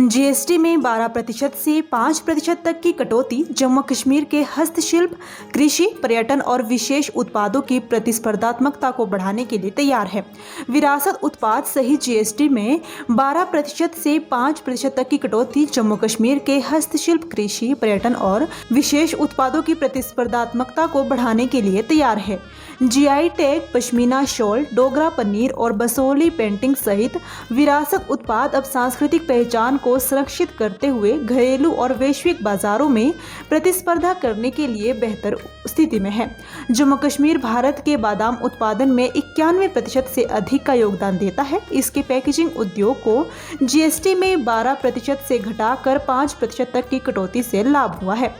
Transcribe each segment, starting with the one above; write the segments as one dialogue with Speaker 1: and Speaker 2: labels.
Speaker 1: GST में 12% से 5% तक की कटौती जम्मू कश्मीर के हस्तशिल्प, कृषि, पर्यटन और विशेष उत्पादों की प्रतिस्पर्धात्मकता को बढ़ाने के लिए तैयार है। विरासत उत्पाद सहित जीएसटी में 12% से 5% तक की कटौती जम्मू कश्मीर के हस्तशिल्प, कृषि, पर्यटन और विशेष उत्पादों की प्रतिस्पर्धात्मकता को बढ़ाने के लिए तैयार है। GI tag, pashmina shawl, Dogra paneer और बसोली पेंटिंग सहित विरासत उत्पाद अब सांस्कृतिक पहचान को सुरक्षित करते हुए घरेलू और वैश्विक बाजारों में प्रतिस्पर्धा करने के लिए बेहतर स्थिति में है। जम्मू कश्मीर भारत के बादाम उत्पादन में 91% से अधिक का योगदान देता है। इसके पैकेजिंग उद्योग को जीएसटी में 12% से घटाकर 5% तक की कटौती से लाभ हुआ है।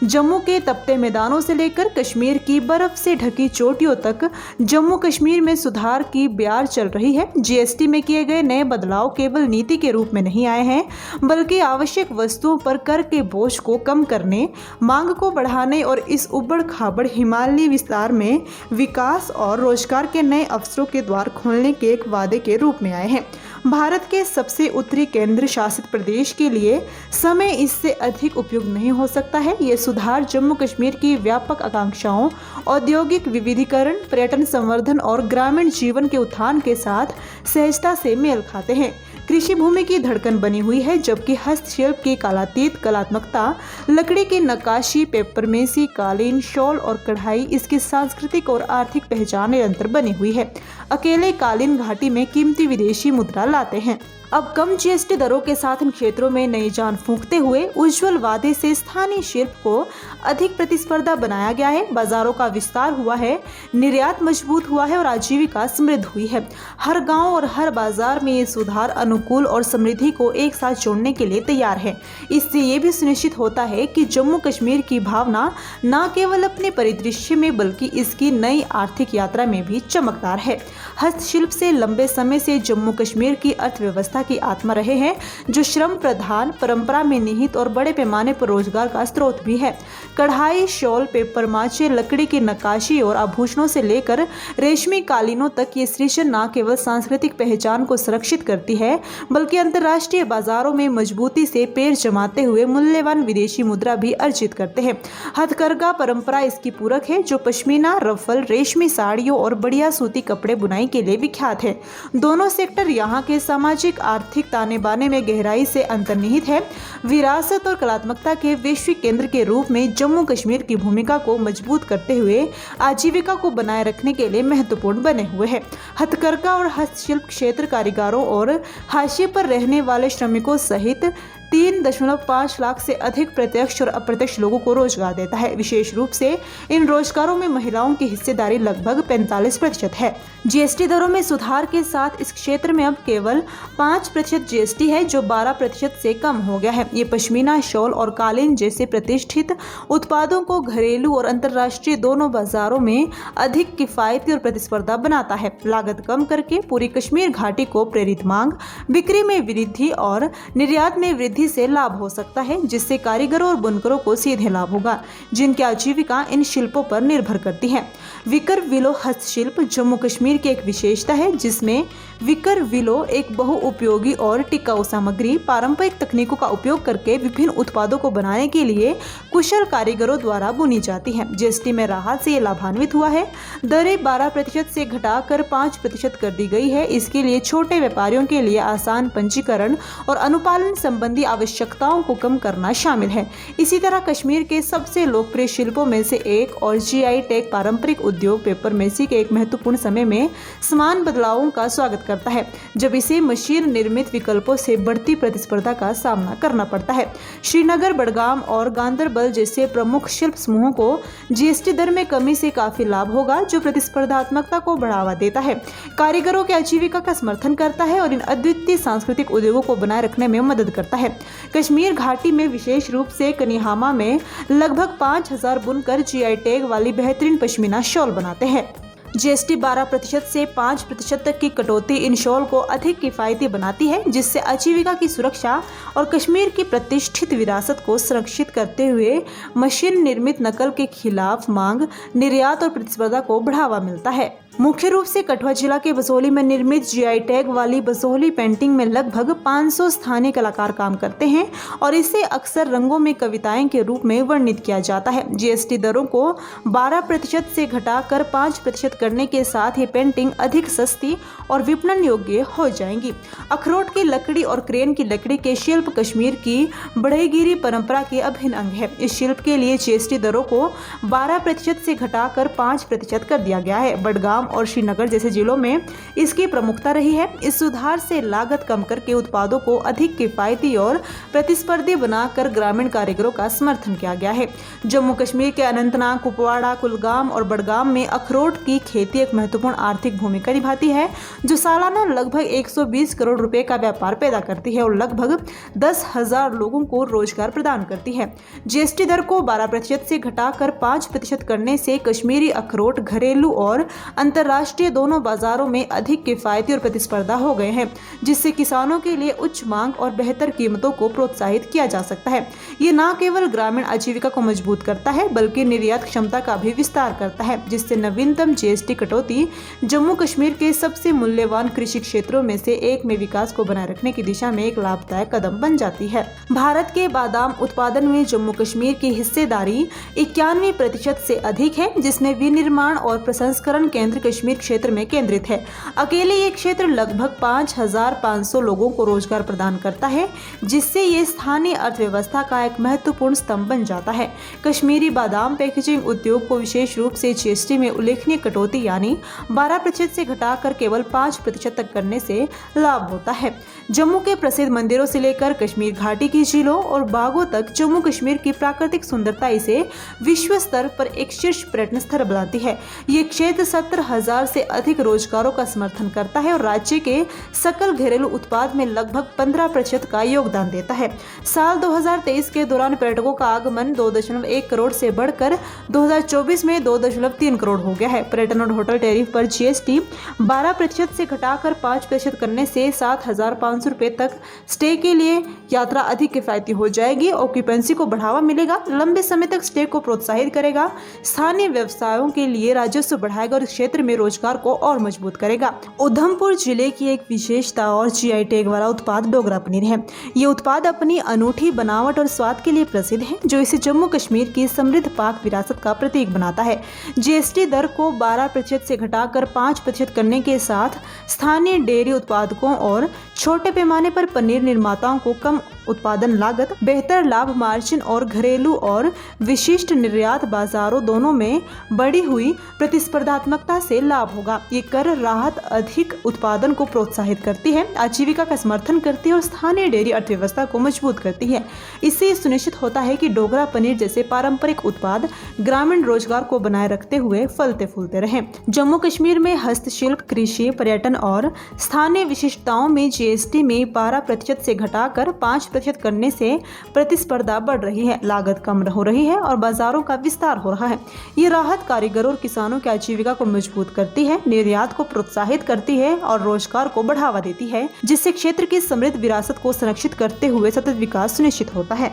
Speaker 1: जम्मू के तपते मैदानों से लेकर कश्मीर की बर्फ से ढकी चोटियों तक जम्मू कश्मीर में सुधार की ब्यार चल रही है। जीएसटी में किए गए नए बदलाव केवल नीति के रूप में नहीं आए हैं, बल्कि आवश्यक वस्तुओं पर कर के बोझ को कम करने, मांग को बढ़ाने और इस उबड़ खाबड़ हिमालयी विस्तार में विकास और रोजगार के नए अवसरों के द्वार खोलने के एक वादे के रूप में आए हैं। भारत के सबसे उत्तरी केंद्र शासित प्रदेश के लिए समय इससे अधिक उपयुक्त नहीं हो सकता है। ये सुधार जम्मू कश्मीर की व्यापक आकांक्षाओं, औद्योगिक विविधीकरण, पर्यटन संवर्धन और ग्रामीण जीवन के उत्थान के साथ सहजता से मेल खाते हैं। कृषि भूमि की धड़कन बनी हुई है, जबकि हस्तशिल्प की कालातीत कलात्मकता, लकड़ी की नक्काशी, पेपरमेसी, कालीन, शॉल और कढ़ाई इसकी सांस्कृतिक और आर्थिक पहचान निरंतर बनी हुई है। अकेले कालीन घाटी में कीमती विदेशी मुद्रा लाते हैं। अब कम जीएसटी दरों के साथ इन क्षेत्रों में नई जान फूंकते हुए उज्जवल वादे से स्थानीय शिल्प को अधिक प्रतिस्पर्धा बनाया गया है। बाजारों का विस्तार हुआ है, निर्यात मजबूत हुआ है और आजीविका समृद्ध हुई है। हर गांव और हर बाजार में ये सुधार अनुकूल और समृद्धि को एक साथ जोड़ने के लिए तैयार है। इससे ये भी सुनिश्चित होता है कि जम्मू कश्मीर की भावना न केवल अपने परिदृश्य में बल्कि इसकी नई आर्थिक यात्रा में भी चमकदार है। हस्तशिल्प से लंबे समय से जम्मू कश्मीर की अर्थव्यवस्था की आत्मा रहे हैं, जो श्रम प्रधान, परंपरा में निहित और बड़े पैमाने पर रोजगार का स्रोत भी है। कढ़ाई, शॉल, पेपर माचे, लकड़ी की नक्काशी और आभूषणों से लेकर रेशमी कालीनों तक ये सृजन न केवल सांस्कृतिक पहचान को सुरक्षित करती है, बल्कि अंतर्राष्ट्रीय बाजारों में मजबूती से पैर जमाते हुए मूल्यवान विदेशी मुद्रा भी अर्जित करते हैं। हथकरघा परंपरा इसकी पूरक है, जो पश्मीना, रफल, रेशमी साड़ियों और बढ़िया सूती कपड़े बुनाई के लिए विख्यात है। दोनों सेक्टर यहाँ के सामाजिक आर्थिक ताने बाने में गहराई से अंतर्निहित है। विरासत और कलात्मकता के वैश्विक केंद्र के रूप में जम्मू कश्मीर की भूमिका को मजबूत करते हुए आजीविका को बनाए रखने के लिए महत्वपूर्ण बने हुए हैं। हथकरघा और हस्तशिल्प क्षेत्र कारीगरों और हाशिए पर रहने वाले श्रमिकों सहित 3.5 लाख से अधिक प्रत्यक्ष और अप्रत्यक्ष लोगों को रोजगार देता है। विशेष रूप से इन रोजगारों में महिलाओं की हिस्सेदारी लगभग 45% है। जीएसटी दरों में सुधार के साथ इस क्षेत्र में अब केवल 5% जीएसटी है, जो 12% से कम हो गया है। ये पश्मीना, शॉल और कालीन जैसे प्रतिष्ठित उत्पादों को घरेलू और अंतर्राष्ट्रीय दोनों बाजारों में अधिक किफायती और प्रतिस्पर्धा बनाता है। लागत कम करके पूरी कश्मीर घाटी को प्रेरित मांग, बिक्री में वृद्धि और निर्यात में वृद्धि से लाभ हो सकता है, जिससे कारीगरों और बुनकरों को सीधे लाभ होगा, जिनकी आजीविका इन शिल्पों पर निर्भर करती है। विकर विलो हस्तशिल्प जम्मू कश्मीर की एक विशेषता है, जिसमें विकर विलो एक बहुउपयोगी और टिकाऊ सामग्री पारंपरिक तकनीकों का उपयोग करके विभिन्न उत्पादों को बनाने के लिए कुशल कारीगरों द्वारा बुनी जाती है। जीएसटी में राहत से ये लाभान्वित हुआ है। दरें 12% से घटाकर 5% कर दी गई है। इसके लिए छोटे व्यापारियों के लिए आसान पंजीकरण और अनुपालन संबंधी आवश्यकताओं को कम करना शामिल है। इसी तरह कश्मीर के सबसे लोकप्रिय शिल्पों में से एक और जीआई टैग पारंपरिक उद्योग पेपरमेसी के एक महत्वपूर्ण समय में समान बदलावों का स्वागत करता है, जब इसे मशीन निर्मित विकल्पों से बढ़ती प्रतिस्पर्धा का सामना करना पड़ता है। श्रीनगर, बडगाम और गांदरबल जैसे प्रमुख शिल्प समूहों को जीएसटी दर में कमी से काफी लाभ होगा, जो प्रतिस्पर्धात्मकता को बढ़ावा देता है, कारीगरों की आजीविका का समर्थन करता है और इन अद्वितीय सांस्कृतिक उद्योगों को बनाए रखने में मदद करता है। कश्मीर घाटी में विशेष रूप से कनिहामा में लगभग 5000 बुनकर जीआई टैग वाली बेहतरीन पश्मीना शॉल बनाते हैं। जीएसटी 12% से 5% तक की कटौती इन शॉल को अधिक किफायती बनाती है, जिससे आजीविका की सुरक्षा और कश्मीर की प्रतिष्ठित विरासत को सुरक्षित करते हुए मशीन निर्मित नकल के खिलाफ मांग, निर्यात और प्रतिस्पर्धा को बढ़ावा मिलता है। मुख्य रूप से कठुआ जिला के बसोहली में निर्मित जीआई टैग वाली बसोहली पेंटिंग में लगभग 500 स्थानीय कलाकार काम करते हैं और इसे अक्सर रंगों में कविताएं के रूप में वर्णित किया जाता है। जीएसटी दरों को 12% से घटाकर 5% करने के साथ ये पेंटिंग अधिक सस्ती और विपणन योग्य हो जाएंगी। अखरोट की लकड़ी और क्रेन की लकड़ी के शिल्प कश्मीर की बढ़ईगिरी परंपरा के अभिन्न अंग है। इस शिल्प के लिए जीएसटी दरों को 12% से घटाकर 5% कर दिया गया है। बडगाम और श्रीनगर जैसे जिलों में इसकी प्रमुखता रही है। इस सुधार से लागत कम करके उत्पादों को अधिक किफायती और प्रतिस्पर्धी बनाकर ग्रामीण कारीगरों का समर्थन किया गया है। जम्मू कश्मीर के अनंतनाग, कुपवाड़ा, कुलगाम और बडगाम में अखरोट की खेती एक महत्वपूर्ण आर्थिक भूमिका निभाती है, जो सालाना लगभग 120 करोड़ रुपए का व्यापार पैदा करती है और लगभग 10,000 लोगों को रोजगार प्रदान करती है। जीएसटी दर को 12% से घटाकर 5% करने से कश्मीरी अखरोट घरेलू और अंतर्राष्ट्रीय दोनों बाजारों में अधिक किफायती और प्रतिस्पर्धा हो गए हैं, जिससे किसानों के लिए उच्च मांग और बेहतर कीमतों को प्रोत्साहित किया जा सकता है। ये न केवल ग्रामीण आजीविका को मजबूत करता है बल्कि निर्यात क्षमता का भी विस्तार करता है, जिससे नवीनतम जीएसटी कटौती जम्मू कश्मीर के सबसे मूल्यवान कृषि क्षेत्रों में से एक में विकास को बनाए रखने की दिशा में एक लाभदायक कदम बन जाती है। भारत के बादाम उत्पादन में जम्मू कश्मीर की हिस्सेदारी 91% से अधिक है, जिसमें विनिर्माण और प्रसंस्करण केंद्र कश्मीर क्षेत्र में केंद्रित है। अकेले ये क्षेत्र लगभग 5,500 लोगों को रोजगार प्रदान करता है, जिससे ये स्थानीय अर्थव्यवस्था का एक महत्वपूर्ण स्तंभ बन जाता है। कश्मीरी बादाम पैकेजिंग उद्योग को विशेष रूप से जीएसटी में उल्लेखनीय कटौती यानी 12% से घटाकर केवल 5% तक करने से लाभ होता है। जम्मू के प्रसिद्ध मंदिरों से लेकर कश्मीर घाटी की झीलों और बागों तक जम्मू कश्मीर की प्राकृतिक सुंदरता इसे विश्व स्तर पर एक शीर्ष पर्यटन स्थल बनाती है। ये क्षेत्र 70,000 से अधिक रोजगारों का समर्थन करता है और राज्य के सकल घरेलू उत्पाद में लगभग 15% का योगदान देता है। साल 2023 के दौरान पर्यटकों का आगमन 2.1 करोड़ से बढ़कर 2024 में 2.3 करोड़ हो गया है। पर्यटन और होटल टैरिफ पर जीएसटी 12% से घटाकर 5% करने से 7,500 रुपए तक स्टे के लिए यात्रा अधिक किफायती हो जाएगी। ऑक्यूपेंसी को बढ़ावा मिलेगा, लंबे समय तक स्टे को प्रोत्साहित करेगा, स्थानीय व्यवसायों के लिए राजस्व बढ़ाएगा और इस क्षेत्र में रोजगार को और मजबूत करेगा। उधमपुर जिले की एक विशेषता और जीआई टैग वाला उत्पाद डोगरा पनीर है। ये उत्पाद अपनी अनूठी बनावट और स्वाद के लिए प्रसिद्ध है, जो इसे जम्मू कश्मीर की समृद्ध पाक विरासत का प्रतीक बनाता है। जीएसटी दर को 12% से घटाकर 5% करने के साथ स्थानीय डेयरी उत्पादकों और छोटे पैमाने पर पनीर निर्माताओं को कम उत्पादन लागत, बेहतर लाभ मार्जिन और घरेलू और विशिष्ट निर्यात बाजारों दोनों में बढ़ी हुई प्रतिस्पर्धात्मकता से लाभ होगा। ये कर राहत अधिक उत्पादन को प्रोत्साहित करती है, आजीविका का समर्थन करती है और स्थानीय डेयरी अर्थव्यवस्था को मजबूत करती है। इससे सुनिश्चित होता है कि डोगरा पनीर जैसे पारंपरिक उत्पाद ग्रामीण रोजगार को बनाए रखते हुए फलते फूलते रहे। जम्मू कश्मीर में हस्तशिल्प, कृषि, पर्यटन और स्थानीय विशिष्टताओं में जीएसटी में 12% से घटाकर 5% करने से प्रतिस्पर्धा बढ़ रही है, लागत कम हो रही है और बाजारों का विस्तार हो रहा है। ये राहत कारीगरों और किसानों की आजीविका को मजबूत करती है, निर्यात को प्रोत्साहित करती है और रोजगार को बढ़ावा देती है, जिससे क्षेत्र की समृद्ध विरासत को संरक्षित करते हुए सतत विकास सुनिश्चित होता है।